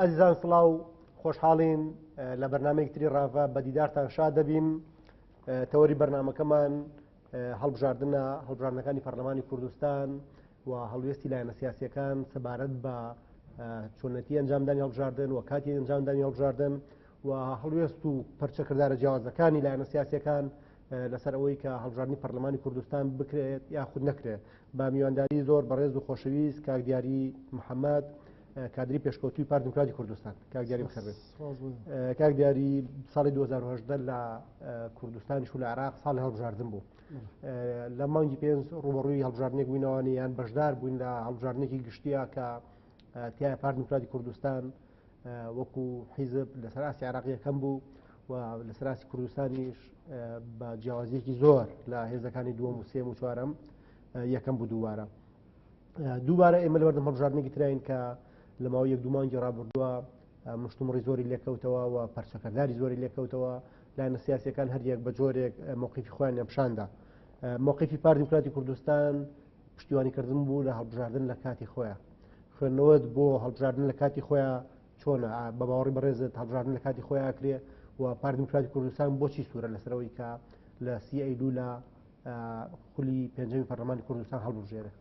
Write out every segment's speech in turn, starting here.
ئەزیزان سڵاو خۆشحاڵین لە بەرنامەیەکتری ڕاڤە بە دیدارتان شاد دەبین. تەوەری بەرنامەکەمان هەڵبژاردنە هەڵبژاردنەکانی پەرلەمانی کوردستان و هەڵوێستی لایەنە سیاسیەکان سەبارەت بە چۆنەتی ئەنجامدانی هەڵبژاردن و کاتی ئەنجامدانی هەڵبژاردن و هەڵوێست و پەرچەکردارە جیاوازەکانی لایەنە سیاسیەکان لەسەر ئەوەی کە هەڵبژاردنی پەرلەمانی کوردستان بکرێت یاخود نەکرێت بە میوانداری زۆر بەڕێز و خۆشەویست کاک دیاری محەممەد کادری پێشکەوتوی پارتی دموکراتی کوردستان. کاک دیاری بخەربێت. کاک دیاری ساڵی 2010 لە کوردستانیش و لە عێراق ساڵی هەڵبژاردن بوو. لە مانگی پێنج ڕوبەڕووی هەڵبژاردنێک بووینەوەنی یان بەشدار بووین لە هەڵبژاردنێکی گشتیە کە تیایە پارتی دموکراتی کوردستان وەکو حیزب لەسەر ئاسی عێراق یەکەم بوو و لەسەر ئاسی کوردستانیش بە جیاوازیەکی زۆر لە هێزەکانی دووەم و سێم و چوارەم یەکەم بوو دووبارە ئێمە لە بەردەم هەڵبژاردنێکی ترین کە لە ماوەی یەک دوو مانگی ڕابردووە مشتومڕی زۆری لێکەوتەوە و پەرچەکەداری زۆری لێکەوتەوە لایەنە سیاسیەکان هەریەک بە جۆرێک موقیفی خۆیان نیشاندا. موقیفی پارتی دموکراتی کوردستان پشتیوانیکردن بوو لە هەڵبژاردن لە کاتی خۆیان. خوێندنەوەت بۆ هەڵبژاردن لە کاتی خۆیان چۆنە بە باوەڕی بەڕێزت هەڵبژاردن لە کاتی خۆیان کرێ و پارتی دموکراتی کوردستان بۆچی سوورە لەسەرەوەی کە لە سی ئەیلوو لە خولی پێنجەمی پەرلەمانی کوردستان هەڵبژێرە؟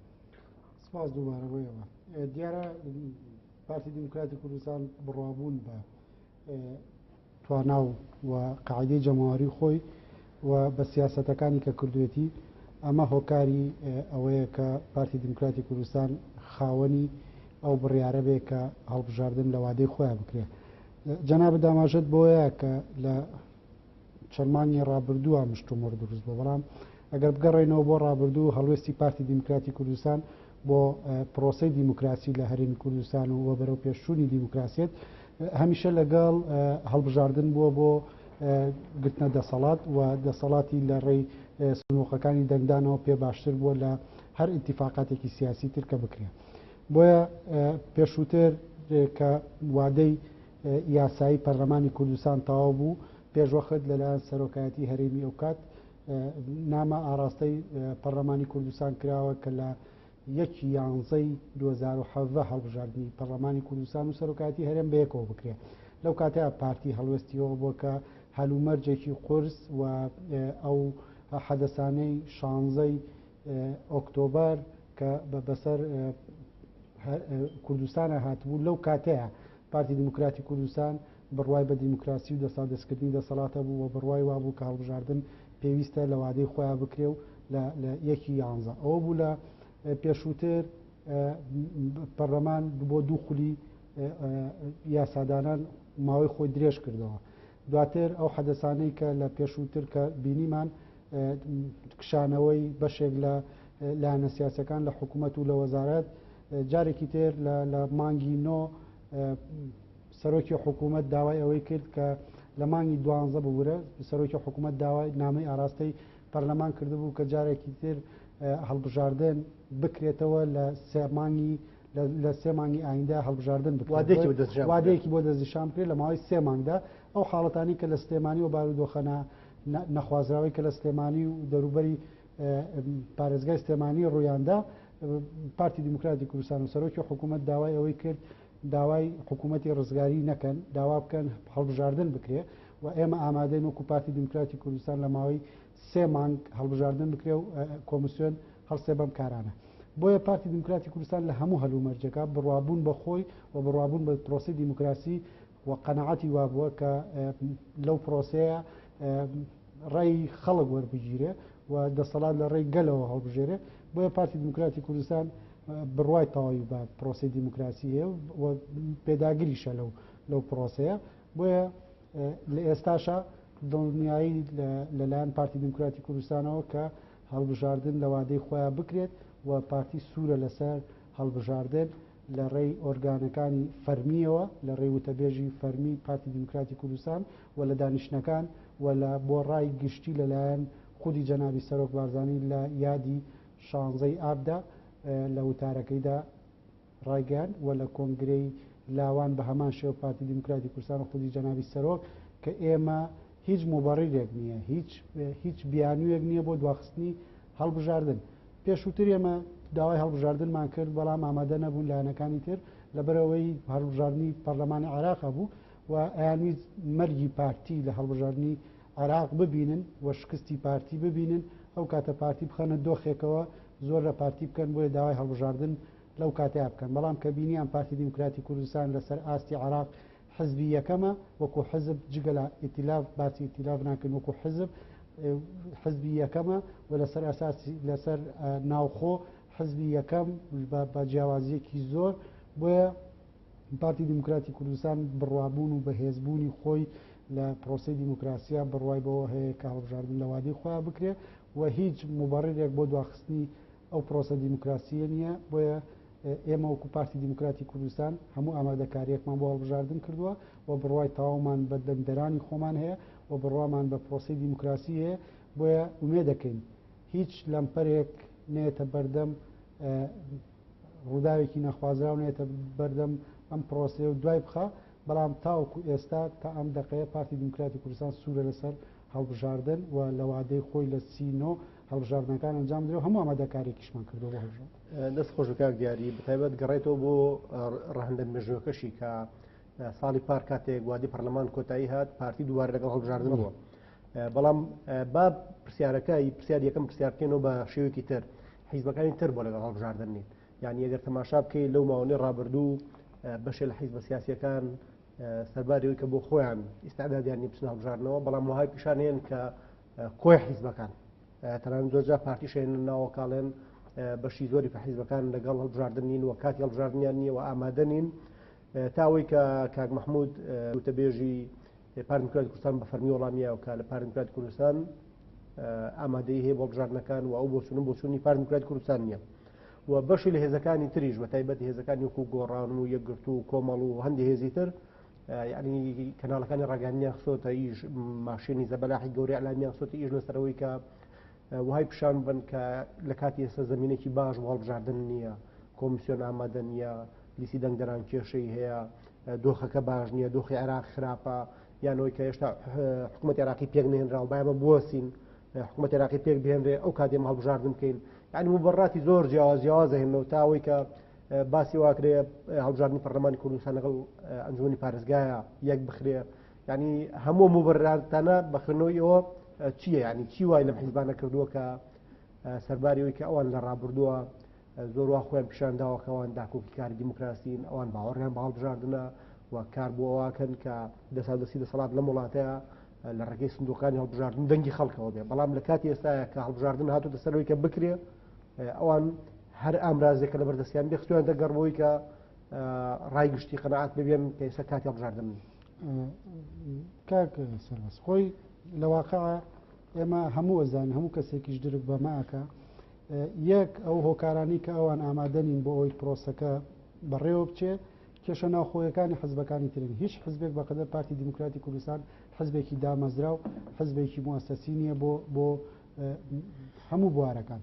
سپاس دووبارەوەیەوە. دیارە پارتی دموکراتی کوردستان بڕوابوون بە تواناو و قاعدەی جەماوەری خۆی و بە سیاسەتەکانی کە کردوێتی ئەمە هۆکاری ئەوەیە کە پارتی دموکراتی کوردستان خاوەنی ئەو بڕیارە بێ کە هەڵبژاردن لە وادەی خۆیان بکرێت. جەناب داماژت بۆیە کە لە چەرمانی ڕابردووە مشتومڕ دروست بۆ، بەڵام ئەگەر بگەڕێنەوە بۆ ڕابردوو هەڵوێستی پارتی دموکراتی کوردستان بۆ پرۆسەی دیموکراسی لە هەرێمی کوردستان و بەرەو پێشچوونی دیموکراسیت هەمیشە لەگەڵ هەڵبژاردن بووە بۆ گرتنە دەسەڵات و دەسەڵاتی لە ڕێی سنووقەکانی دەنگدانەوە پێ باشتر بووە لە هەر ئیتیفاقاتێکی سیاسی تر کە بکرێت. بۆیە پێشووتر کە وادەی یاسایی پەرلەمانی کوردستان تەواو بوو پێشوەخت لەلایەن سەرۆکایەتی هەرێمی ئەو کات نامە ئاراستەی پەرلەمانی کوردستان کراوە کە لە 1/11/2017 هەڵبژاردننی پەرلەمانی کوردستان و سەرۆکایەتی هەرێم بەیەکەوە بکرێت. لەو کاتەیە پارتی هەڵوێستیەوە بووە کە هەلومەرجێکی قورس و ئەو حەدەسانەی 16 ئۆکتۆبەر کە بەسەر کوردستانە هاتبوو لەو کاتەیە پارتی دموکراتی کوردستان بڕوای بە دیموکراسی و دەسەڵاتدەستکردنی دەسەڵاتە بوو و بڕوای وابوو کە هەڵبژاردن پێویستە لە وادەی خۆیان بکرێ و لە 1/11 ئەوە بوو لە پێشووتر پەرلەمان بۆ دوو خولی یاسادانان ماوەی خۆی درێژ کردەوە. دواتر ئەو حەدەسانەی کە لە پێشووتر کە بینیمان کشانەوەی بەشێک لە لایەنە سیاسەکان لە حکوومەت و لە وەزارەت جارێکی تر لە مانگی نۆ سەرۆکی حکوومەت داوای ئەوەی کرد کە لە مانگی 12 ببورە سەرۆکی حکوومەت داوای نامەی ئاراستەی پەرلەمان کردبوو کە جارێکی تر هەڵبژاردن بکرێتەوە لە سێ مانگی ئایندا هەڵبژاردن وادەیەکی بۆ دەستنیشان بکرێت لە ماوەی سێ مانگدا ئەو حاڵەتانی کە لە سلێمانی و بارودۆخەنە نەخوازراوی کە لە سلێمانی و دەروبەری پارێزگای سلێمانی ڕوویاندا پارتی دموکراتی کوردستان و سەرۆکی حکوومەت داوای ئەوەی کرد داوای حکوومەتی ڕزگاری نەکەن داوا بکەن هەڵبژاردن بکرێ و ئێمە ئامادەین وەکو پارتی دموکراتی کوردستان لە ماوەی سێ مانگ هەڵبژاردن بکرێ و کۆمیسیۆن هەڵسێ بەم کارانە. بۆیە پارتی دموکراتی کوردستان لە هەموو هەلومەرجەکە بڕوابوون بە خۆی و بڕوابوون بە پرۆسی دیموکراسی و قەنەعەتی وابووە کە لەو پرۆسەیە ڕێی خەڵک وەربگیرێ و دەسەڵات لە ڕێی گەلەوە هەڵبژێرێ. بۆیە پارتی دموکراتی کوردستان بڕوای تەواوی بە پرۆسی دیموکراسی هەیە و پێداگریشە لەو پرۆسەیە. بۆیە لە ئێستاشە دڵنیایی لەلایەن پارتی دموکراتی کوردستانەوە کە هەڵبژاردن لە وادەی خۆیان بکرێت و پارتی سوورە لەسەر هەڵبژاردن لە ڕێی ئۆرگانەکانی فەرمیەوە لە ڕێی وتەبێژی فەرمی پارتی دموکراتی کوردستان و لە دانیشتەکان و لە بۆ ڕای گشتی لەلایەن خودی جەنابی سەرۆک بارزانانی لە یادی 16 ئابدا لە وتارەکەیدا ڕایگەیان و لە کۆنگرەی لاوان بە هەمان شێوە پارتی دموکراتی کوردستان و خودی جەنابی سەرۆک کە ئێمە هیچ مۆبەڕیرێک نییە هیچ بیانوویەک نییە بۆ دواخستنی هەڵبژاردن. پێشووتر ئێمە داوای هەڵبژاردنمان کرد بەڵام ئامادە نەبوون لایەنەکانی تر لەبەرەوەی هەڵبژاردننی پەرلەمانی عێراق بوو و ئەیانویست مەرگی پارتی لە هەڵبژاردننی عێراق ببینن و شکستی پارتی ببینن ئەو کاتە پارتی بخەنە دۆخێکەوە زۆر لە پارتی بکەن بۆیە داوای هەڵبژاردن لەو کاتەیە بکەن بەڵام کە بینیان پارتی دیموکراتی کوردستان لەسەر ئاستی عێراق حزبی یەکەمە وەکو حزب جگە لە ئیتیلاف باسی ئیتیلاف ناکەن وەکو حزبی یەکەمە و لەسەر ئەساسی لەسەر ناوخۆ حزبی یەکەم بە جیاوازیەکی زۆر بۆیە پارتی دیموکراتی کوردستان بڕوابوون و بەهێزبوونی خۆی لە پرۆسی دیموکراسیە بڕوای بەوە هەیە کە هەڵبژاردن لە وادەی خۆیان بکرێت و هیچ مبەڕێرێک بۆ دواخستنی ئەو پرۆسە دیموکراسیە نییە بۆیە ئێمە وەکو پارتی دیموکراتی کوردستان هەموو ئامادەکاریەکمان بۆ هەڵبژاردن کردووە و بڕوای تەواومان بە دەنگدەرانی خۆمان هەیە و بڕوامان بە پرۆسی دیموکراسی هەیە بۆیە ومێ دەکەین هیچ لەمپەرێک نێتە بەردەم ڕووداوێکی نەخوازراو نێتە بەردەم ئەم پرۆسەیە و دوای بخە بەڵام تاوەکو ئێستا تا ئەم دقەیە پارتی دیموکراتی کوردستان سوورە لەسەر هەڵبژاردن و لە وادەی خۆی لە سینۆ هەڵبژاردنەکان ئەنجام درێ و هەموو ئامادەکاریەکیشمان کردو بۆ هەڵبژاردن دەست خۆش کاک دیاری بەتایبەت گەڕێتەوە بۆ ڕەهندە مێژووەکەشی کە ساڵی پار کاتێک وادی پەرلەمان کۆتایی هات پارتی دووارە لەگەڵ هەڵبژاردن بووە بەڵام با پرسیارەکەی پرسیار یەکەم پرسیارکەینەوە بە شێوەیەکی تر حیزبەکانی تر بۆ لەگەڵ هەڵبژاردن نین یعنی ئەگەر تەماشا بکەی لەو ماوەی ڕابردوو بەشێ لە حیزبە سیاسیەکان سەربارەوەی کە بۆ خۆیان ئیستعدادیان نیە بچنە هەڵبژاردنەوە بەڵام وهای پیشانێن کە کۆی حیزبەکان تەنانەت زۆرجار پارتیشێن ناوەکاڵێن بەشی زۆری کە حیزبەکان لەگەڵ هەڵبژاردن نین و کاتی هەڵبژاردنیان نییە و ئامادە نین تاوەی کە کاک مەحموود وتەبێژی پارتی دیموکراتی کوردستان بە فەرمی وەڵامیە و کە لە پارتی دیموکراتی کوردستان ئامادەی هەیە بۆ هەڵبژاردنەکان و ئەو بۆچوونە بۆچوونی پارتی دیموکراتی کوردستان نییە و بەشی لە هێزەکانی تریش بە تایبەتی هێزەکانی وەکو گۆڕان و یەکگرتو و کۆمەڵ و هەندی هێزی تر یعنی کەناڵەکانی ڕاگەیاندنیان خستۆتە ئیش ماشێنی زەبەلاحی گەورەی ئەعلامیان خستۆتە ئیش لەسەرەوەی کە وهای پیشان بن کە لە کاتی ئێستا زمینێکی باش بۆ هەڵبژاردن نییە کۆمیسیۆن ئامادە نییە لیستی دەنگدەران کێشەی هەیە دۆخەکە باش نییە دۆخی عێراق خراپە یانەوەی کە هێشتا حکوومەتی عێراقی پێک نهێنراوە بایەمە بوەسین حکوومەتی عێراقی پێک بهێنرێ ئەو کاتێ هەڵبژاردن بکەین یعنی مبەڕاتی زۆر جیاوازە هێنەوە تاوەی کە باسی واکرێ هەڵبژاردننی پەرلەمانی کوردستان لەگەڵ ئەنجومی پارێزگایە یەک بخرێ یعنی هەموو مبەرراتانە بەخێنەوەی ئەوە چییە یعنی چی وای لەم حیزبانە کردووە کە سەرباریەوەی کە ئەوان لە ڕابردووە زۆر وا خۆیان پیشان داوە کە ئەوان داکۆکی کاری دیموکراسین ئەوان باوەڕیان بە هەڵبژاردنە و کار بۆ ئەوواکەن کە دەسادەسی دەسەڵات لەم وڵاتەیە لە ڕێگەی سندوقانی هەڵبژاردن دەنگی خەڵکەوە بێ بەڵام لە کاتی ئێستاە کە هەڵبژاردن هاتووە سەرەوەی کە بکرێ ئەوان هەر ئامرازێکە لە بەردەستیان بێ خستویان دەگەڕبەوەی کە ڕایگشتی قەنەعات ببێن کە ئێستا کاتی هەڵبژاردن کاک سەرباز خۆی لە واقعە ئێمە هەموو ئەزان هەموو کەسێکیش درک بەماکە یەک ئەو هۆکارانی کە ئەوان ئامادەنین بۆ ئەوی پرۆسەکە بەڕێوە بچێت کێشە ناوخۆیەکانی حزبەکانی ترن هیچ حزبێک بەقەدەر پارتی دیموکراتی کوردستان حزبێکی دامەزرا و حزبێکی موەسەسی نییە بۆ هەموو بوارەکان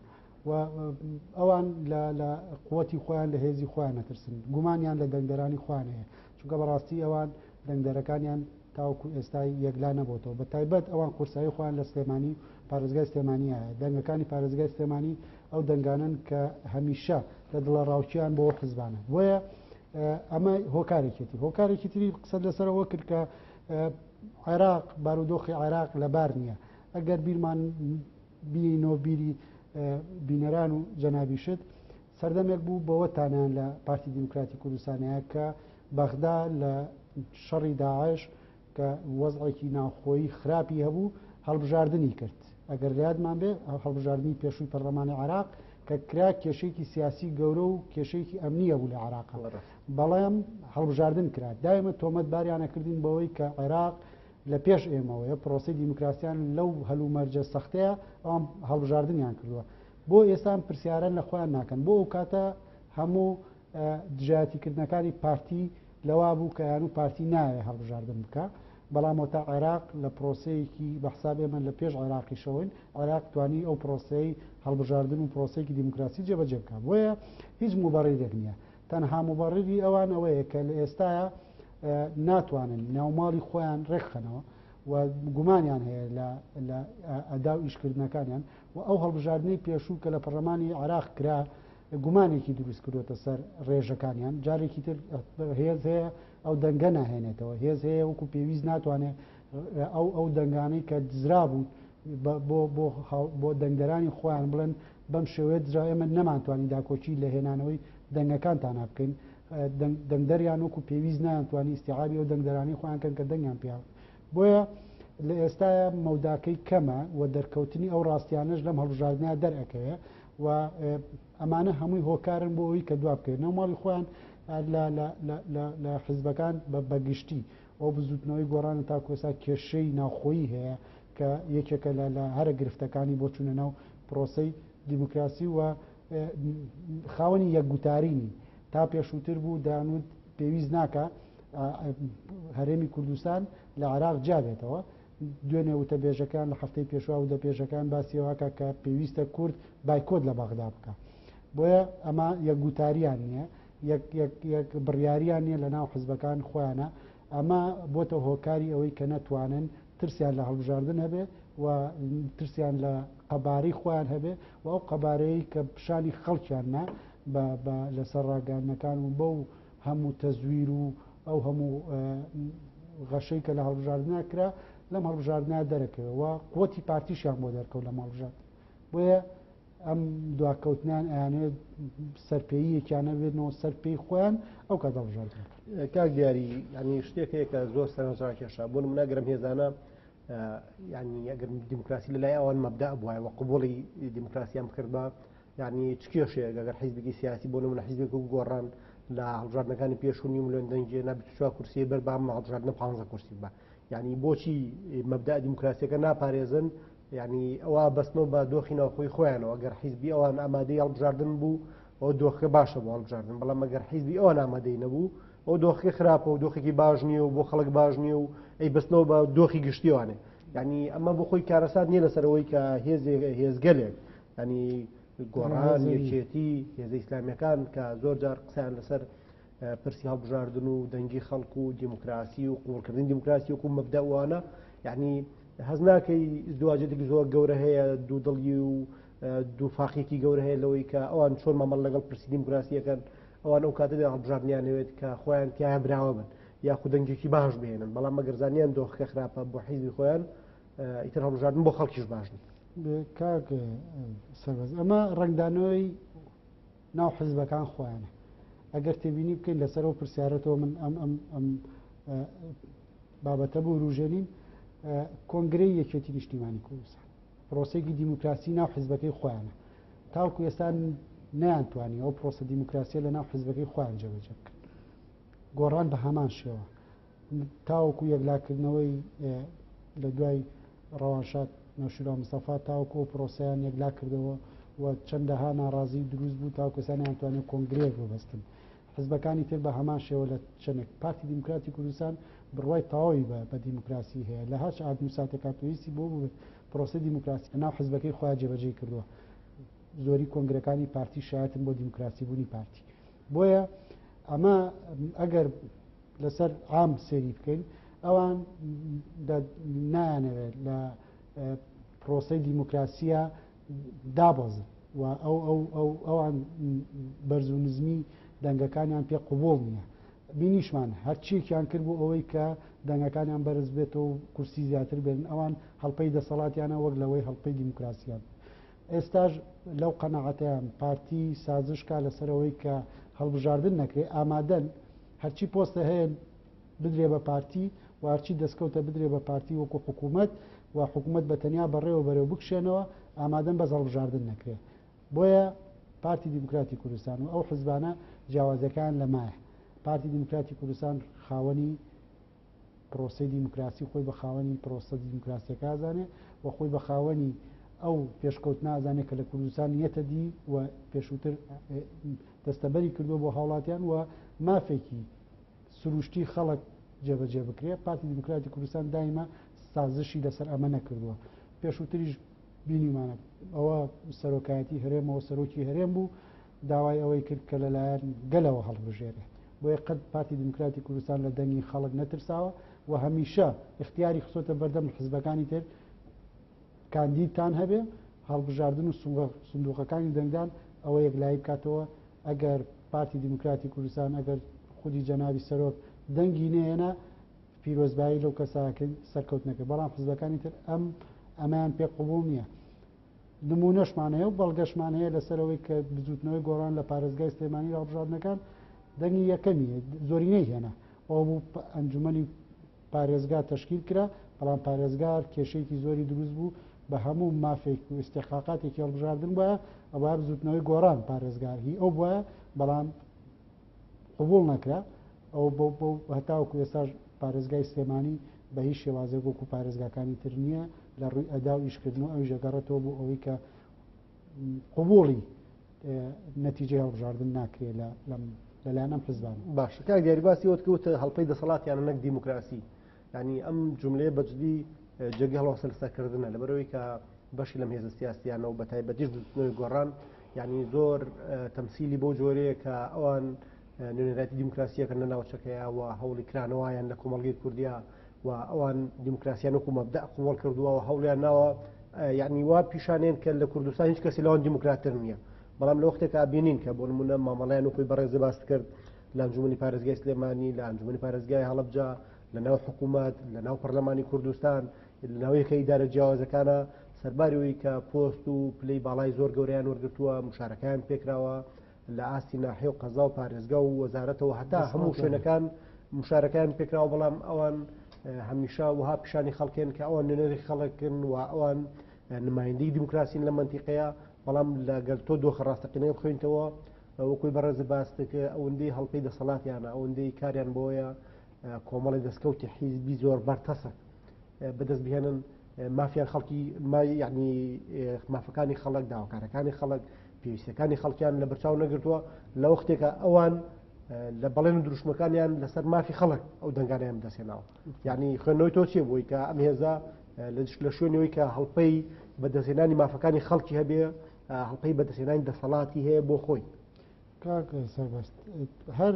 و ئەوان لە قووەتی خۆیان لە هێزی خۆیان نەترسن گومانیان لە دەنگدەرانی خوان هەیە چونکە بەڕاستی ئەوان دەنگدەرەکانیان تاوەکو ئێستای یەکلا نەبووتەوە بە تایبەت ئەوان قورسایی خۆیان لە سلێمانی پارێزگای سلێمانی هەیە دەنگەکانی پارێزگای سلێمانی ئەو دەنگانن کە هەمیشە لە دڵە ڕاوچیان بۆ حزبانە بۆیە ئەمە هۆکارێکی تری قسە لەسەرەوە کرد کە عێراق بارودۆخی عێراق لەبار نییە ئەگەر بیرمان بینەوە بیری بینەران و جەنابیشت سەردەمێک بوو بەوەتانیان لە پارتی دیموکراتی کوردستانەیە کە بەغدا لە شەڕی داعش کە وەزعێکی ناوخۆیی خراپی هەبوو هەڵبژاردننی کرد ئەگەر یادمان بێ هەڵبژاردننی پێشووی پەرلەمانی عێراق کە کرا کێشەیەکی سیاسی گەورە و کێشەیەکی ئەمنیە بوو لە عێراق بەڵام هەڵبژاردن کرا دایمە تۆمەت باریانەکردین بەوەی کە عێراق لە پێش ئێمەوەیە پرۆسی دیموکراسیان لەو هەلومەرجە سەختەیە ئەوان هەڵبژاردنیان کردووە بۆ ئێستان پرسیاران لە خۆیان ناکەن بۆ ئەو کاتە هەموو دژایەتیکردنەکانی پارتی لەوا بوو کە یان و پارتی نایە هەڵبژاردن بکە بەڵام تا عێراق لە پرۆسەیەکی بەحساب ئێمە لە پێش عێراقی شەوەین عێراق توانی ئەو پرۆسەی هەڵبژاردن و پرۆسەیەکی دیموکراسی جێبەجێ بکە بۆیە هیچ مبەڕێرێک نییە تەنها مبەڕێری ئەوان ئەوەیە کە لە ئێستاە ناتوانن ناوماڵی خۆیان ڕێکخەنەوە و گومانیان هەیە لە ئەدا و ئیشکردنەکانیان و ئەو هەڵبژاردنەی پێشوو کە لە پەرلەمانی عێراق کرا گومانێکی دروست کردوتە سەر ڕێژەکانیان جارێکی تر هێز هەیە ئەو دەنگە ناهێنێتەوە هێز هەیە وەکو پێویست ناتوانێت ئەو دەنگانەی کە دزرا بوو بۆ دەنگدەرانی خۆیان بڵێن بەم شێوەیە دزرا ئێمە نەمانتوانی داکۆچی لە هێنانەوەی دەنگەکانتان بکەین دەنگدەریان وەکو پێویست نانتوانی استیعابی ئەو دەنگدەرانی خۆیان کەن کە دەنگیان پیاوە بۆیە لە ئێستاە مەوداکەی کەمە و دەرکەوتنی ئەو ڕاستیانەش لەم هەڵبژاردنیا دەرەکەوێ و ئەمانە هەمووی هۆکارن بۆ ئەوی کە دوا بکەین نەماڵی خۆیان لە حیزبەکان بەگشتی ئەو بزوتنەوەی گۆڕانە تا کۆسا کێشەی ناوخۆیی هەیە کە یەکێکە لە هەرە گرفتەکانی بۆ چوونە ناو پرۆسەی دیموکراسی و خاوەنی یەکگوتارینی تا پێشووتر بوو دانوت پێویست ناکە هەرێمی کوردستان لە عێراق جابێتەوە دوێنێ وتە بێژەکان لە هەفتەی پێشوا و دە پێشەکان باسیەوەکە کە پێویستە کورد بایکۆت لە بەغدا بکە بۆیە ئەمە یەکگوتاریان نییە یەک بڕیاریان نییە لە ناو حزبەکان خۆیانە ئەمە بۆتە هۆکاری ئەوەی کە نەتوانن ترسیان لە هەڵبژاردن هەبێ و ترسیان لە قەبارەی خۆیان هەبێ و ئەو قەبارەیە کە پیشانی خەڵکیاننا لەسەر ڕاگەاندنەکان و بەو هەموو تەزویر و ئەو هەموو غەشەی کە لە هەڵبژاردننا کرا لەم هەڵبژاردننا دەرەکەوێت و قوتی پارتیشیان بۆ دەرکەوت لە هەڵبژارد بۆیە ئەم دواکەوتنیان ئەیانێت سەرپێییەکیانە بێنەوە سەرپێی خۆیان ئەو کە دەڵبژارد کاک دیاری ینی شتێک هەیە کە زۆر سەرنجڕاکێشە بۆ نمونە گەرم هێزانە ینی ئەگەر دیموکراسی لەلای ئەوان مەبدا بووە و قبوڵی دیموکراسیان بکرد بە ینی چ کێشەیە ئەگەر حیزبێکی سیاسی بۆ نمونە حیزبێک و گۆڕان لە هەڵبژاردنەکانی پێشوونی ملیۆن دەنگێ نابێت 4 کورسی بەر بام هەڵبژاردنە 15 کورسی بە ینی بۆچی مەبدا دیموکراسیەکە ناپارێزن ینی ئەوە بەستنەوە بە دۆخی ناوخۆی خۆیانەوە ئەگەر حیزبی ئەوان ئامادەی هەڵبژاردن بوو ئەو دۆخەکە باشە بۆ هەڵبژاردن بەڵام ئەگەر حیزبی ئەوان ئامادەی نەبوو ئەو دۆخی خراپە و دۆخێکی باش نییە و بۆ خەڵک باش نییە و ئەی بەستنەوە بە دۆخی گشتیوانێ ینی ئەمە بۆ خۆی کارەسات نییە لەسەرەوەی کە هێزگەلێک ینی گۆڕان یەکێتی هێزە ئیسلامیەکان کە زۆر جار قسەیان لەسەر پرسی هەڵبژاردن و دەنگی خەڵک و دیموکراسی و قوڵکردنی دیموکراسی وەکو مەبدەوانە یعنی هەز ناکەی ازدواجێتێکی زۆر گەورە هەیە دوو دڵی و دوو فاقێکی گەورە هەیە لەوەی کە ئەوان چۆن مەمەڵ لەگەڵ پرسی دیموکراسیەکەن ئەوان ئەو کاتەدا هەڵبژاردنیانەوێت کە خۆیان تیا براوە بن یاخو دەنگێکی باش بهێنن بەڵام مەگەرزانیان دۆخەکە خراپە بۆ حیزبی خۆیان ئیتر هەڵبژاردن بۆ خەڵکیش باش کاک سەربەز ئەمە ڕنگدانەوەی ناو حیزبەکان خۆیانە ئەگەر تێبینی بکەین لەسەرەوە پرسیارەتەوە من ئەم بابەتە بۆ ڕوژێنین کۆنگرەی یەکێتی نیشتیمانی کوردستان پرۆسەیەکی دیموکراسی ناو حیزبەکەی خۆیانە تاوکو ئێستا نەیانتوانی ئەو پرۆسە دیموکراسیە لە ناو حیزبەکەی خۆیان جێبەجێ بکەن گۆڕان بە هەمان شێوە تاوەکو یەکلاکردنەوەی لە دوای ڕەوانشاد نەوشیرا مستەفا تاوەکو ئەو پرۆسەیان یەکلا کردەوە و چەندەها ناڕازی دروست بوو تاوکو ئێستا نەیانتوانێت کۆنگرەیەک ببەستن حزبەکانی تر بە هەمان شێوە لە چەندێک پارتی دیموکراتی کوردستان بڕوای تەواوی بە دیموکراسی هەیە لە هەر ئادمیساتێکا پێویستی بۆ بوو پرۆسە دیموکراسی ناو حزبەکەی خۆیان جێبەجێ کردووە زۆری کۆنگرەکانی پارتی شایەتن بۆ دیموکراسی بوونی پارتی بۆیە ئەمە ئەگەر لەسەر عام سێری بکەین ئەوان نایانەوێت لە پرۆسەی دیموکراسیە دابەزن و ئەوان بەرز و نزمی دەنگەکانیان پێ قوبوڵ نییە بینیشمان هەرچیەکیان کرد بۆ ئەوەی کە دەنگەکانیان بەرز بێتەوە و کورسی زیاتر بێن ئەوان هەڵپەی دەسەڵاتیانە وەک لەوەی هەڵپەی دیموکراسیان ئێستاش لەو قەنەعەتیان پارتی سازشکا لەسەرەوەی کە هەڵبژاردن نەکرێت ئامادەن هەرچی پۆستە هەیە بدرێ بە پارتی و هەرچی دەستکەوتە بدرێ بە پارتی وەکو حکوومەت و حکوومەت بەتەنیا بەڕێوە بەرەو بکشێنەوە ئامادەن بەس هەڵبژاردن نەکرێت بۆیە پارتی دیموکراتی کوردستان و ئەو حزبانە جیاوازەکان لە مایە پارتی دیموکراتی کوردستان خاوەنی پرۆسەی دیموکراسی خۆی بە خاوەنی پرۆسە دیموکراسیەکە ئازانێ و خۆی بە خاوەنی ئەو پێشکەوت نازانێت کە لە کوردستان نیەتە دی و پێشووتر دەستەبەری کردو بۆ هاوڵاتیان و مافێکی سروشتی خەڵک جێبەجێ بکرێت پارتی دیموکراتی کوردستان دایما سازشی لەسەر ئەمە نەکردووە پێشووتریش بینیمانە ئەوە سەرۆکایەتی هەرێمەوە سەرۆکی هەرێم بوو داوای ئەوەی کرد کە لەلایەن گەلەوە هەڵبژێرێت بۆیە قەت پارتی دیموکراتی کوردستان لە دەنگی خەڵک نەترساوە و هەمیشە اختیاری خسۆتە بەردەم حزبەکانی تر کاندیدتان هەبێ هەڵبژاردن و سندوقەکانی دەنگدان ئەوە یەکلایی بکاتەوە ئەگەر پارتی دیموکراتی کوردستان ئەگەر خودی جەنابی سەرۆک دەنگی نێنە پیرۆزبایی لەو کەساکە سەرکەوتنەکە بەڵام حزبەکانی تر ئەمان پێ قبوڵ نییە نمونەشمان هەیە و بەڵگەشمان هەیە لەسەرەوەی کە بزوتنەوەی گۆڕان لە پارێزگای سلێمانی ڕابژاردنەکان دەنگی یەکەمی زۆرینەی هێنا ئەوە بوو ئەنجومەنی پارێزگا تەشکیل کرا بەڵام پارێزگار کێشەیەکی زۆری دروست بوو بە هەموو مافێک و استێقاقاتێکی هەڵبژاردن وایە ئەوە بزوتنەوەی گۆڕان پارێزگار هی ئەو وایە بەڵام قبوڵ نەکرا ئەو بۆ هەتاوەکو ئێستا پارێزگای سلێمانی بە هیچ شێوازێک وەکو پارێزگاکانی تر نییە لە ڕووی ئەدا و ئیشکردنەوە ئەوی ژەگەڕێتەوە بۆ ئەوەی کە قبوڵی نەتیجەی هەڵبژاردن ناکرێت لەلایەن ئەم حزبان باش کاک دیاری باسی ئەوت کەوتە هەڵپەی دەسەڵاتیانە نەک دیموکراسی ینی ئەم جملەیە بەجددی جێگی هەڵوەسە لەسەرکردنە لەبەرەوەی کە بەشی لەم هێزە سیاسیانە و بەتایبەتیش بزوتنەوەی گۆڕان ینی زۆر تەمسیلی بۆ جۆرەیە کە ئەوان نوێنەراتی دیموکراسیەکە لە ناوچەکەیەوە هەوڵی کرانەوەیان لە کۆمەڵگەی کوردیا و ئەوان دیموکراسیان وەکو مەبدە قوڵ کردووە و هەوڵیان ناوە یعنی وا پیشانێن کە لە کوردستان هیچ کەسی لەوان دیموکراتتر نییە بەڵام لە وەختێکە بینین کە بۆ نمونە مامەڵیان وەکوی بەڕێزە باست کرد لە ئەنجومەنی پارێزگای سلێمانی لە ئەنجومەنی پارێزگای هەڵەبجا لە ناو حکوومەت لە ناو پەرلەمانی کوردستان لە ناوەیەکە ئیدارە جیاوازەکانە سەرباریەوەی کە پۆست و پلەی باڵای زۆر گەوریان وەرگرتووە مشارەکەیان پێکراوە لە ئاستی ناحیە و قەزا و پارێزگا و وەزارەتەوە هەتا هەموو شوێنەکان مشارەکەیان پێکراوە بەڵام ئەوان هەمیشە وها پیشانی خەڵکێن کە ئەوان نوێنەری خەڵکن و ئەوان نمایندەی دیموکراسین لە منتیقەیە بەڵام لەگەر تۆ دۆخە ڕاستەقینەی بخوێنیتەوە وەکوی بەڕێزە باستەکە ئەوەندەی هەڵپەی دەسەڵاتیانە ئەوەندەی کاریان بۆیە کۆمەڵی دەستکەوتی حیزبی زۆر بەرتەسە بەدەست بهێنن مافیان خەڵکی یعنی مافەکانی خەڵک داواکارەکانی خەڵک پێویستەکانی خەڵکیان لە بەرچاو نەگرتووە لە وەختێکە ئەوان لە بەڵێن و دروشمەکانیان لەسەر مافی خەڵک ئەو دەنگانیان دەسێناوە یعنی خوێندنەوەی تۆ چیە بۆی کە ئەم هێزە لە شوێنەوەی کە هەڵپەی بەدەستێنانی مافەکانی خەڵکی هەبێ هەڵپەی بەدەستێنانی دەسەڵاتی هەیە بۆ خۆی کاکە سەربەست هەر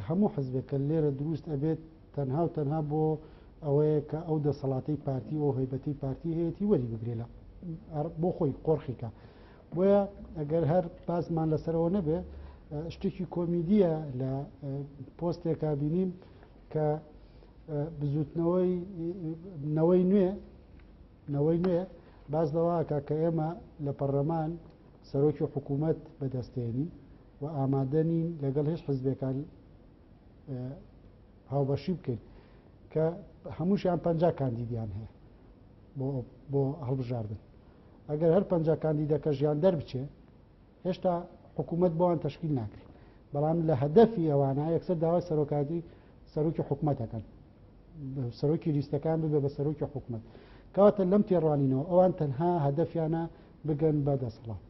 هەموو حزبێکە لێرە دروست ئەبێت تەنها و تەنها بۆ ئەوەیە کە ئەو دەسەڵاتی پارتی و هەیبەتی پارتی هەیەی وەری بگرێ لە بۆ خۆی قۆرخیکە بۆیە ئەگەر هەر پاسمان لەسەرەوە نەبێ شتێکی کۆمیدیە لە پۆستێکا بینیم کە بزوتنەوەی نوێ باز لەواکە کە ئێمە لە پەرلەمان سەرۆکی حکوومەت بەدەستێنی و ئامادەنین لەگەڵ هیچ حزبێکان هاوبەشی بکەین کە هەمووشیان 50 کاندیدیان هەیە بۆ هەڵبژاردن ئەگەر هەر 50 کاندیدەکە ژیان دەربچێ هێشتا حکوومەت بۆیان تەشکیل ناکرێت بەڵام لە هەدەفی ئەوانە یەکسەر داوای سەرۆکی حکوومەتەکەن سەرۆکی لیستەکان ببێ بە سەرۆکی حکوومەت کەواتە لەم تێڕوانینەوە ئەوان تەنها هەدەفیانە بگەن بە دەسەڵات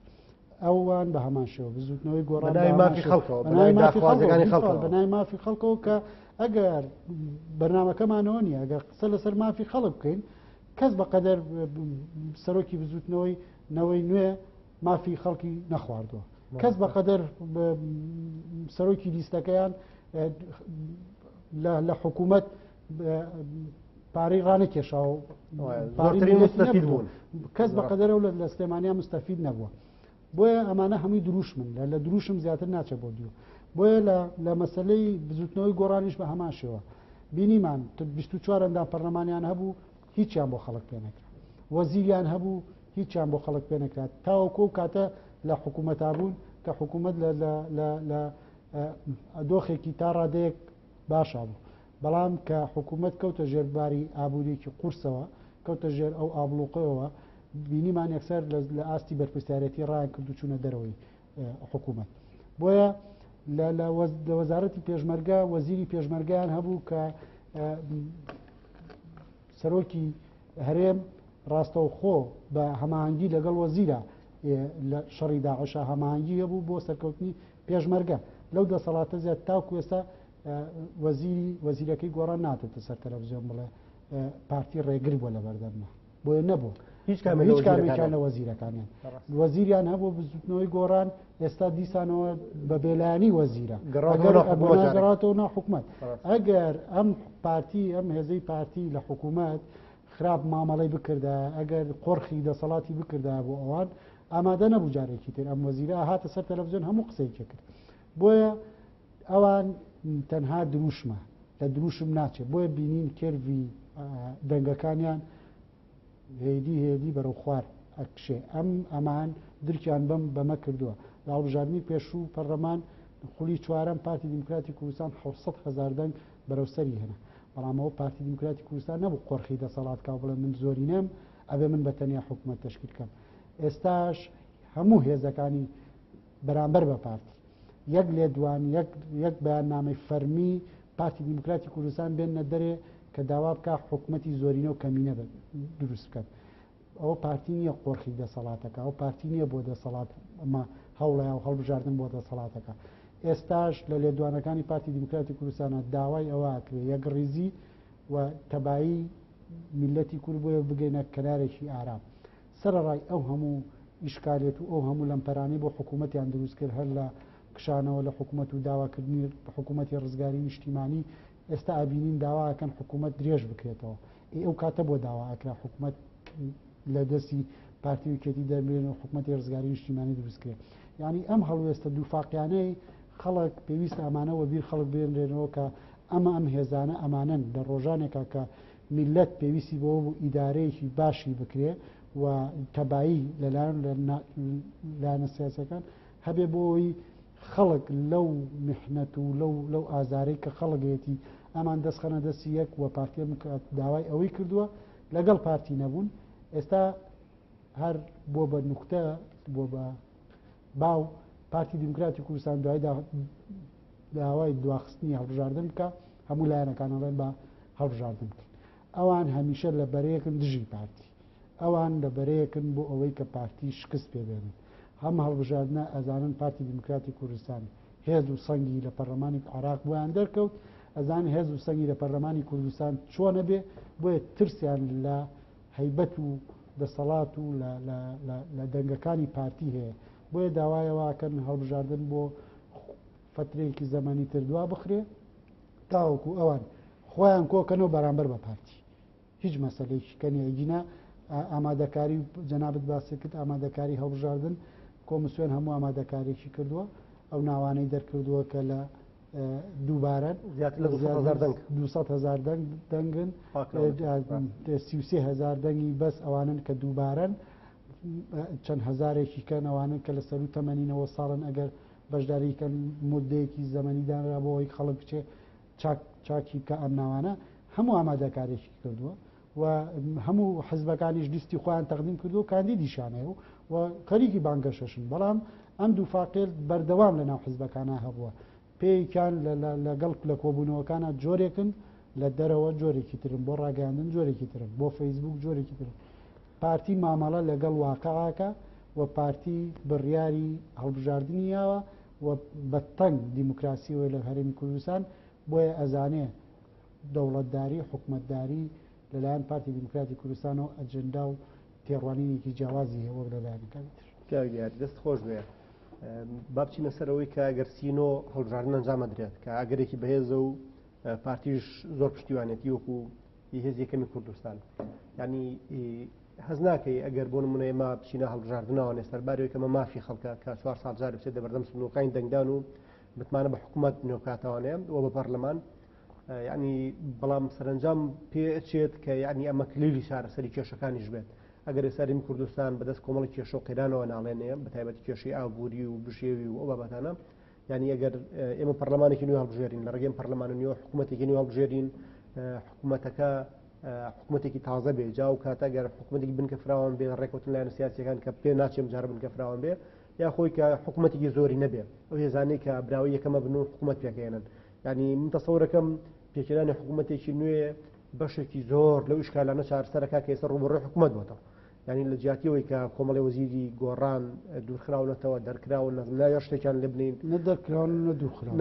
ئەوان بە هەمان شێوە بزوتنەوەی گۆڕان بەنای مافی خەڵکەوە کە ئەگەر بەرنامەکەمانەوە نیە ئەگەر قسە لەسەر مافی خەڵک بکەین کەس بەقەدەر سەرۆکی بزوتنەوەی نوێ مافی خەڵکی نەخواردووە کەس بەقەدەر سەرۆکی لیستەکەیان لە حکوومەت پارەی ڕانەکێشاوە کەس بەقەدەرەوە لە سلێمانیا مستەفید نەبووە بۆیە ئەمانە هەمووی دروشمن لە دروشم زیاتر ناچە بۆ دیوە بۆیە لە مەسلەی بزوتنەوەی گۆڕانیش بە هەمان شێوە بینیمان 24 ئەندام پەرلەمانیان هەبوو هیچیان بۆ خەڵک پێ نەکرا وەزیریان هەبوو هیچیان بۆ خەڵک پێ نەکرات تاوەکو کاتە لە حکوومەتا بوون کە حکوومەت لە دۆخێکی تا ڕادەیەک باشا بوو بەڵام کە حکوومەت کەوتە ژێرباری ئابوووریەکی قورسەوە کەوتە ژێر ئەو ئابلوقەوە بینیمان یەکسەر لە ئاستی بەرپرسیارەتی ڕایان کردو چوونە دەرەوەی حکوومەت بۆیە لە وەزارەتی پێشمەرگە وەزیری پێشمەرگیان هەبوو کە سەرۆکی هەرێم ڕاستەوخۆ بە هەماهەنگی لەگەڵ وەزیرە لە شەڕی داعشە هەماهەنگی هەبوو بۆ سەرکەوتنی پێشمەرگە لەو دەسەڵاتە زیاد تاوکو ئێستا وەزیرەکەی گۆڕان ناتێتە سەر تەلەڤیزیۆن بڵێ پارتی ڕێگر بووە لە بەردەمە بۆیە نەبوو هیچ کامێکیان لە وەزیرەکانیان وەزیریان هەبوو بزوتنەوەی گۆڕان ئێستا دیسانەوە بە بێلایانی وەزیرە گەڕاتەوە ناو حکوومەت ئەگەر ئەم هێزەی پارتی لە حکوومەت خراپ مامەڵەی بکردا ئەگەر قۆرخی دەسەڵاتی بکردا بۆ ئەوان ئامادە نەبوو جارێکی تر ئەم وەزیرە هاتە سەر تەلەڤیزیۆن هەموو قسەیەکی کرد بۆیە ئەوان تەنها دروشمە لە دروشم ناچێت بۆیە بینین کێرڤی دەنگەکانیان هێدی بەرەو خوار ئەکشێ ئەمان درکیان بەمە کردووە لە هەڵبژاردننی پێشوو پەرلەمان خولی چوارەم پارتی دیموکراتی کوردستان 600,000 دەنگ بەرەوسەری هێنا بەڵام ئەوە پارتی دیموکراتی کوردستان نەبوو قۆرخی دەسەڵاتکە بڵێ من زۆری نەم ئەبێ من بە تەنیا حکوومەت تەشکیل بکەم ئێستاش هەموو هێزەکانی بەرامبەر بە پارتی یەک لێدوان یەک بەیاننامەی فەرمی پارتی دیموکراتی کوردستان بێنە دەرێ کە داوا بکە حکوومەتی زۆرینە و کەمینە دروست بکات ئەوە پارتی نییە قۆرخی دەسەڵاتەکە ئەو پارتی نییە بۆ دەسەڵات ئەمە هەوڵە و هەڵبژاردن بۆ دەسەڵاتەکە ئێستاش لە لێدوانەکانی پارتی دیموکراتی کوردستانە داوای ئەوە کرێ یەک ڕیزی و تەبایی میلەتی کورد بۆیە بگەینە کەنارێکی ئارام سەرڕای ئەو هەموو ئیشکالێت و ئەو هەموو لەمپەرانی بۆ حکوومەتیان دروست کرد هەر لە کشانەوە لە حکوومەت و داواکردنی حکوومەتی ڕزگاری نیشتیمانی ئێستا ئابینین داواکەن حکوومەت درێژ بکرێتەوە ئەو کاتە بۆ داوا ئەکرا حکوومەت لە دەستی پارتی وکێتی دەبێن و حکوومەتی ڕزگاری نیشتیمانی دروستکرێت یعنی ئەم هەڵوێستە دووفاقیانەی خەڵک پێویست ئەمانەوە بیر خەڵک بێنرێنەوە کە ئەم هێزانە ئەمانەن لە ڕۆژانێکە کە میلەت پێویستی بۆ بوو ئیدارەیەکی باشی بکرێ و تەبایی لەلایەن لایەنە سیاسەکان هەبێ بۆی خەڵک لەو میحنەت و لەو ئازارەی کە خەڵکێتی ئەمان دەستخەنە دەستی یەک و پارتیە داوای ئەوەی کردووە لەگەڵ پارتی نەبوون ئێستا هەر بۆ بە نوختە بۆ بە باو پارتی دیموکراتی کوردستان دوای داوای دواخستنی هەڵبژاردن بکە هەموو لایەنەکانەڵێن بە هەڵبژاردن بکەن ئەوان هەمیشە لە بەرەیەکن دژی پارتی ئەوان لە بەرەیەکن بۆ ئەوەی کە پارتی شکست پێبێنن هەم هەڵبژاردنە ئەزانن پارتی دیموکراتی کوردستان هێز و سەنگی لە پەرلەمانی عراق بۆیان دەرکەوت ئەزان هێز و سەنگی لە پەرلەمانی کوردستان چۆنە بێ بۆیە ترسیان لە هەیبەت و دەسەڵات و لە دەنگەکانی پارتی هەیە بۆیە داوایەوەکەن هەڵبژاردن بۆ فترەیەکی زەمانی تردووا بخرێ تاوەکو ئەوان خۆیان کۆکەنەوە بەرامبەر بە پارتی هیچ مەسەلەیەکی کەنیەگینا ئامادەکاری جەنابەت باسی کرد ئامادەکاری هەڵبژاردن کۆمسیۆن هەموو ئامادەکارێکی کردووە ئەو ناوانەی دەرکردووە کە لە دووبارەن 200,000 دەنگن 33,000 دەنگی بەس ئەوانن کە دووبارن چەند هەزارێکی کەن ئەوانن کە لە سەر و تەمەنینەوە ساڵن ئەگەر بەشداریکەن مدەیەکی زەمەنیدانرا بۆ ئەوەی خەڵک بچێ چاکی بکە ئەم ناوانە هەموو ئامادەکارێکی کردووە و هەموو حزبەکانیش لیستی خۆیان تەقدیم کردو کاندیدیشانەیە و خەریکی بانگەشەشن بەڵام ئەم دوو فاقێر بەردەوام لە ناو حزبەکانە هەبووە پێیان لەگەڵ لە کۆبوونەوەکانە جۆرێکن لە دەرەوە جۆرێکی ترن بۆ ڕاگەاندن جۆرێکی ترن بۆ فەیسبوک جۆرێکی ترن پارتی مامەڵە لەگەڵ واقعاکە و پارتی بڕیاری هەڵبژاردننییاوە و بەتەنگ دیموکراسیەوە لە هەرێمی کوردستان بۆیە ئەزانێ دەوڵەتداری حکومەتداری لەلایەن پارتی دیموکراتی کوردستان و ئەجەندا و تێڕوانینێکی جیاوازی هەیە لەلایەنەکانی تر دەست خۆش بێ با بچینە سەرەوەی کە ئەگەر سینۆ هەڵبژاردن ئەنجامەدرێت کە ئەگەرێکی بەهێزە و پارتیش زۆر پشتیوانێتی وەکو هێز یەکەمی کوردستان ینی هەز ناکەی ئەگەر بۆ نمونە ئێمە بچینە هەڵبژاردنەوە نێستەربارەوەی کەمە مافی خەڵکە کە 4 ساڵ جار بچێت دەبەردەم سنووقانی دەنگدان و بتمانە بە حکوومەت نێوکاتەوانەیە و بە پەرلەمان ینی بەڵام سەرنجام پێچێت کە ینی ئەمە کلیلی چارەسەری کێشەکانیش بێت ئەگەر ئێساریم کوردستان بەدەست کۆمەڵی کێشە و قیرانەوە ناڵێنەیە بە تایبەتی کێشەی ئابووری و بژێوی و ئەو بابەتانە ینی ئەگەر ئێمە پەرلەمانێکی نوێ هەڵبژێرین لە ڕێگەی پەرلەمان نوێ حکوومەتێکی نوێ هەڵبژێرین حکوومەتەکە حکوومەتێکی تازە بێ جا و کاتە گەر حکوومەتێکی بنکەفراوان بێ ڕێکوتن لایەن سیاسیەکان کە پێ ناچێم جارە بنکەفراوان بێ یا خۆی کە حکوومەتێکی زۆری نەبێ ئەو هێزانەی کە براوی یەکەمە بن و حکوومەت پێکەێنن ینی من تەسەورەکەم پێکێنانی حکوومەتێکی نوێ بەشێکی زۆر لەو ئیشکالانە چارەسەرەکە کە ئێستا ڕوبەڕۆی حکوومەت بۆتەوە ینی لە جیاتیەوەی کە کۆمەڵی وەزیری گۆڕان دوورخراونەتەوە دەرکراون نازانیا شتێکیان لێ بنین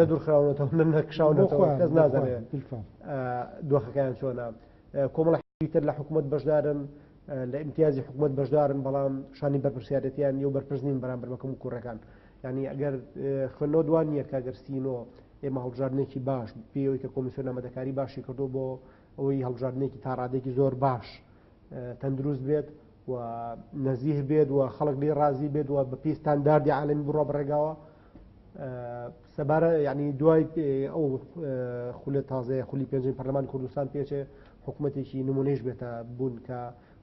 نەدوورخراونەتەوە نەکشاونەتەوە کەس نازانێت دۆخەکەیان چۆنە کۆمەڵی تر لە حکوومەت بەشدارن لە ئیمتیازی حکوومەت بەشدارن بەڵام شانی بەرپرسیارەتیان یە و بەرپرسنین بەرامبەر بەکەم و کوڕەکان ینی ئەگەر خوێندنەوە دوان نییە کاگەر سینۆ ئێمە هەڵبژاردنێکی باش پێوەی کە کۆمیسیۆن ئامادەکاری باشی کردو بۆ ئەوەی هەڵبژاردنێکی تا ڕادێکی زۆر باش تەندروست بێت و نزیه بێت و خەڵک لێ ڕازی بێت و بە پێی ستانداردی عالەمی بڕۆ بڕێگاوە سەبارە یعنی دوای ئەو خولە تازەیە خولی پێنجەم پەرلەمانی کوردستان پێچێ حکوومەتێکی نمونەیش بێتە بوون کە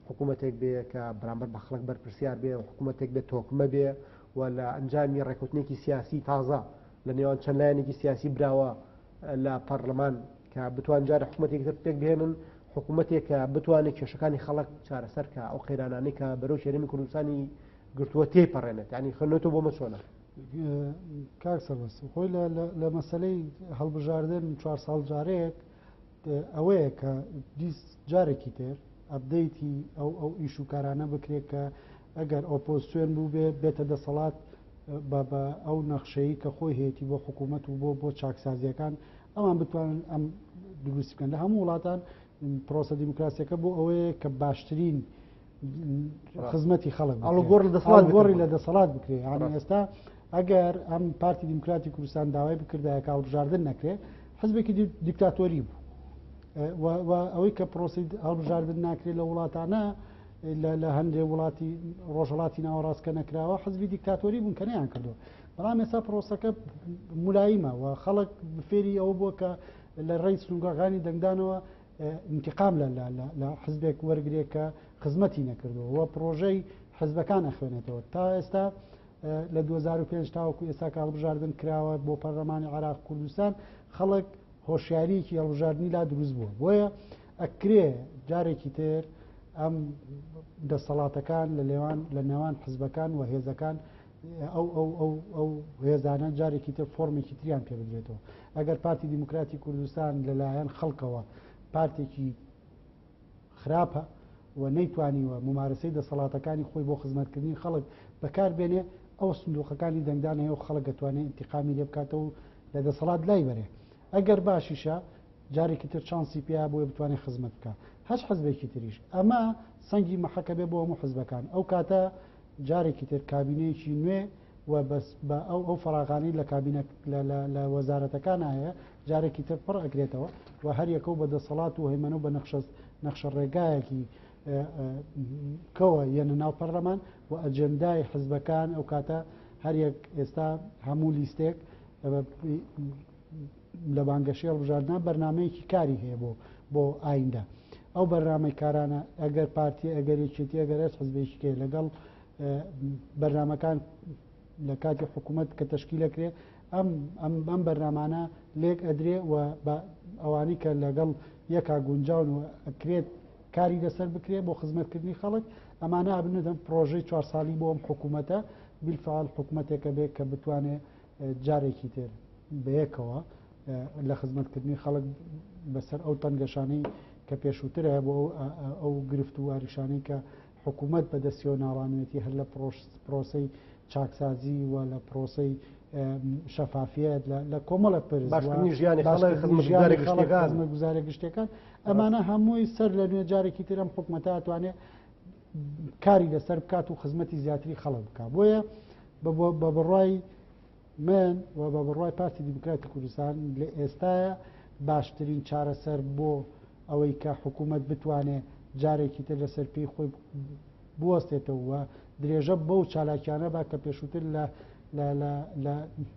حکوومەتێک بێ کە بەرامبەر بە خەڵک بەرپرسیار بێ حکوومەتێک بێت تۆکمە بێ و لە ئەنجامی ڕێکوتنێکی سیاسی تازە لە نێوان چەند لایەنێکی سیاسی براوە لە پەرلەمان کە بتوان جارە حکوومەتێک تر پێک بهێنن حکوومەتێک کە بتوانێت کێشەکانی خەڵک چارەسەر کە ئەو قەیرانانەی کە بەرەو شێرەمی کوردستانی گرتووە تێپەڕێنێت ینی خەنێتەوە بۆ مەچۆنە کاک سەربەست خۆی لە مەسلەی هەڵبژاردن 4 ساڵ جارەیەک ئەوەیە کە دیست جارێکی تر ئەبدەیتی ئەو ئیشوکارانە بکرێت کە ئەگەر ئۆپۆزیسیۆن بوو بێتە دەسەڵات بە ئەو نەخشەیە کە خۆی هەیەی بۆ حکوومەت و بۆ چاکسازیەکان ئەوان بتوانن ئەم دروست بکەن لە هەموو وڵاتان پرۆسە دیموکراسیەکە بۆ ئەوەیە کە باشترین خزمەتی خەڵک گۆڕی لە دەسەڵات بکرێت یعنی ئێستا ئەگەر ئەم پارتی دیموکراتی کوردستان داوای بکردایە کە هەڵبژاردن نەکرێت حزبێکی دیکتاتۆری بوو ئەوەی کە پرۆسی هەڵبژاردن ناکرێت لە وڵاتانە لە هەندێک وڵاتی ڕۆژهڵاتی ناوەڕاستکە نەکراوە حزبی دیکتاتۆری بوون کە نەیان کردووە بەڵام ئێستا پرۆسەکە مولایمە و خەڵک فێری ئەوە بووە کە لە ڕێی سنوورگەکانی دەنگدانەوە انتقام لە حزبێک وەرگێک کە خزمەتی نەکردەوە و پرۆژەی حزبەکان ئەخوێنێتەوە تا ئێستا لە 2005 تاوەکو ئێستا کە هەڵبژاردن کراوە بۆ پەرلەمانی عێراق کوردستان خەڵک هۆشیاریکی هەڵبژاردننی لا دروست بووە بۆیە ئەکرێ جارێکی تر ئەم دەسەڵاتەکان لە نێوان حزبەکان و هێزەکان ئەو هێزانە جارێکی تر فۆرمێکی تریان پێ بدرێتەوە ئەگەر پارتی دیموکراتی کوردستان لەلایەن خەڵکەوە پارتێکی خراپە و نەیتوانیوە ممارەسەی دەسەڵاتەکانی خۆی بۆ خزمەتکردنی خەڵک بەکاربێنێ ئەو سندوقەکانی دەنگدان هەیە و خەڵک دەتوانێت ئینتیقامی لێ بکاتەوە لە دەسەڵات لای بەرێ ئەگەر باشیشە جارێکی تر چانسی پێیا بۆیە بتوانێت خزمەت بکە هەچ حزبێکی تریش ئەمە سەنگی مەحەکە بێ بۆ هەموو حزبەکان ئەو کاتە جارێکی تر کابینەیەکی نوێ و بە ئەو فەراغانەی لە وەزارەتەکان هەیە جارێکی تر پڕ ئەگرێتەوە و هەر یەکەو بە دەسەڵات و هەیمەنە و بە نەخشە ڕێگایەکی کەوە یەنە ناو پەرلەمان و ئەجەندای حزبەکان ئەو کاتە هەر یەک ئێستا هەموو لیستێک لە بانگەشی هەڵبژاردنە بەرنامەیەکی کاری هەیە بۆ ئایندە ئەو بەرنامەی کارانە ئەگەر پارتی ئەگەر یەکێتی ئەگەر ئەس حزبێکی لەگەڵ بەرنامەکان لە کاتی حکوومەت کە تەشکیلەکرێ ئەم بەرنامانە لێک ئەدرێ و ئەوانی کە لەگەڵ یەکا گونجاون و ئەکرێت کاری لەسەر بکرێت بۆ خزمەتکردنی خەڵک ئەمانە بنێتن پرۆژەی 4 ساڵی بۆ ئەم حکوومەتە بیلفعال حکوومەتێکە بێت کە بتوانێت جارێکی تر بەیەکەوە لە خزمەتکردنی خەڵک بەسەر ئەو تەنگەشانەی کە پێشووتر هەیە بۆ ئەو گرفت و واریشانەی کە حکوومەت بەدەستیەوە ناڕانوێتی هەر لە پرۆسەی چاکسازی و لە پرۆسەی شەفافیت لە کۆمەڵە گوزارە گشتەکان ئەمانە هەمووی سەر لە نوێ جارێکی تر ئەم حکوومەتە ئەتوانێت کاری لەسەر بکات و خزمەتی زیاتری خەڵک بکات بۆیە بە بڕای من و بە بڕای پارتی دیموکراتی کوردستان لە ئێستاە باشترین چارەسەر بۆ ئەوەی کە حکوومەت بتوانێت جارێکی تر لەسەر پێی خۆی بوەستێتەوە و درێژە بەو چالاکیانە با کە پێشووتر لە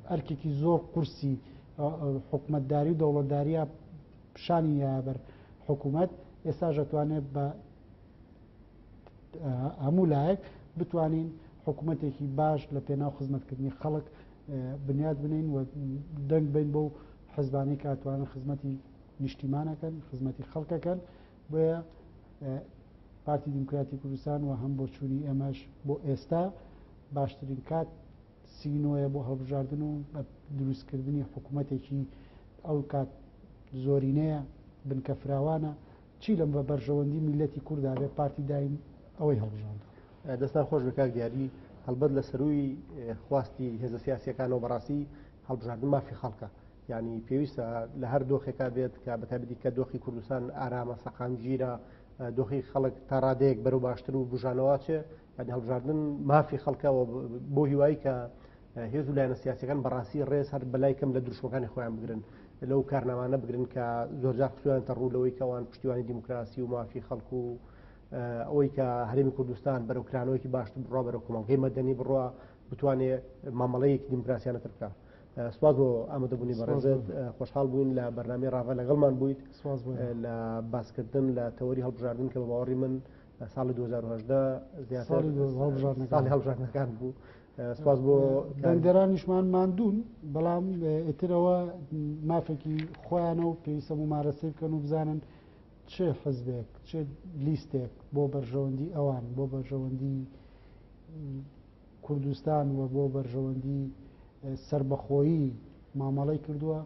ئەرکێکی زۆر قورسی حکوومەتداری و دەوڵەتداریە پیشانی یابەر حکوومەت ئێستا دەتوانێت بە هەموو لایەک بتوانین حکوومەتێکی باش لە پێناو خزمەتکردنی خەڵک بنیاد بنین و دەنگ بین بۆ حزبانەی کە ئەتوانن خزمەتی نیشتیمانەکەن خزمەتی خەڵکەکەن بۆیە پارتی دیموکراتی کوردستان و هەم بۆ چوونی ئێمەش بۆ ئێستا باشترین کات سینۆیە بۆ هەڵبژاردن و دروستکردنی حکوومەتێکی ئەو کات زۆرینەیە بنکە فراوانە چی لەم بە بەرژەوەندی میلەتی کووردا بێ پارتی دایم ئەوەی هەڵبژاردن دەستان خۆش بکار دیاری هەڵبەت لە سەروی خواستی هێزە سیاسیەکانەوە بەڕاستی هەڵبژاردن مافی خەڵکە یعنی پێویستە لە هەر دۆخێکا بێت کە بەتابەتی کە دۆخی کوردستان ئارامە سەقامگیرە دۆخی خەڵک تا ڕادەیەک بەرەو باشتر و بژانەوە چێ یعنی هەڵبژاردن مافی خەڵکەوە بۆ هیوایی کە هێز و لایەنە سیاسیەکان بەڕاستی ڕێز هەر بەلای کەم لە دروشمەکانی خۆیان بگرن لەو کارنامانە بگرن کە زۆرجار خسویان تەڕوو لەوەی کەوان پشتیوانی دیموکراسی و مافی خەڵکو و ئەوەی کە هەرێمی کوردستان بەرەوکرانەوەیکی باشتر بڕوا بەرەو کۆمەڵگەی مەدەنی بڕوا بتوانێت مامەڵەیەکی دیموکراسیانەتر بکە. سواز بۆ ئامادەبوونی بەڕێزت، خۆشحاڵ بووین لە بەرنامەی ڕاڤە لەگەڵمان بوویت لە باسکردن لە تەوەری هەڵبژاردن کە بە باوەڕی من ساڵی 2010 زیاتر ساڵی هەڵبژاردنەکان بوو. سواز بۆ دەنگدەرانیشمان ماندوون، بەڵام ئێترەوە مافێکی خۆیانە و پێویستە ممارەسەی بکەن و بزانن چه حزبێک چه لیستێک بۆ بەرژەوەندی ئەوان بۆ بەرژەوەندی کوردستان و بۆ بەرژەوەندی سربەخۆیی مامەڵەی کردووە،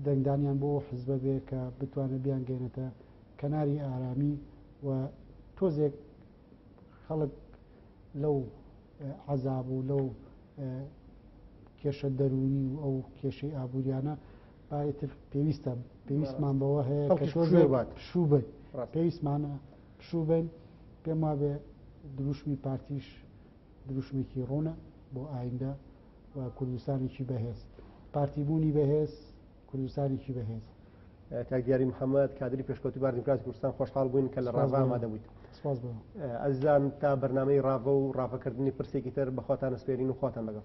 دەنگدانیان بۆ حزبە بێ کە بتوانێت بیانگەێنێتە کەناری ئارامی و تۆزێک خەڵک لەو عەزاب و لەو کێشە دەرونی و ئەو کێشەی ئابوووریانە باەتر پێویستمان بەوە هەیە کە پشوو بن، پێویستمانە پشوو بن. پێم وابێ دروشمی پارتیش دروشمێکی ڕوونە بۆ ئایندە و کوردستانێکی بەهێز، پارتیبوونی بەهێز، کوردستانێکی بەهێز. کاک دیاری محەممەد کادری پێشکەوتی بار دیموکراسی کوردستان خۆشحاڵ بووین کە لە ڕاڤە ئامادەبوویت. ئەزیزان تا بەرنامەی ڕاڤە و ڕاڤەکردنی پرسێکی تر بەخواتان ئەسپێرین و خواتان لەگەڵ.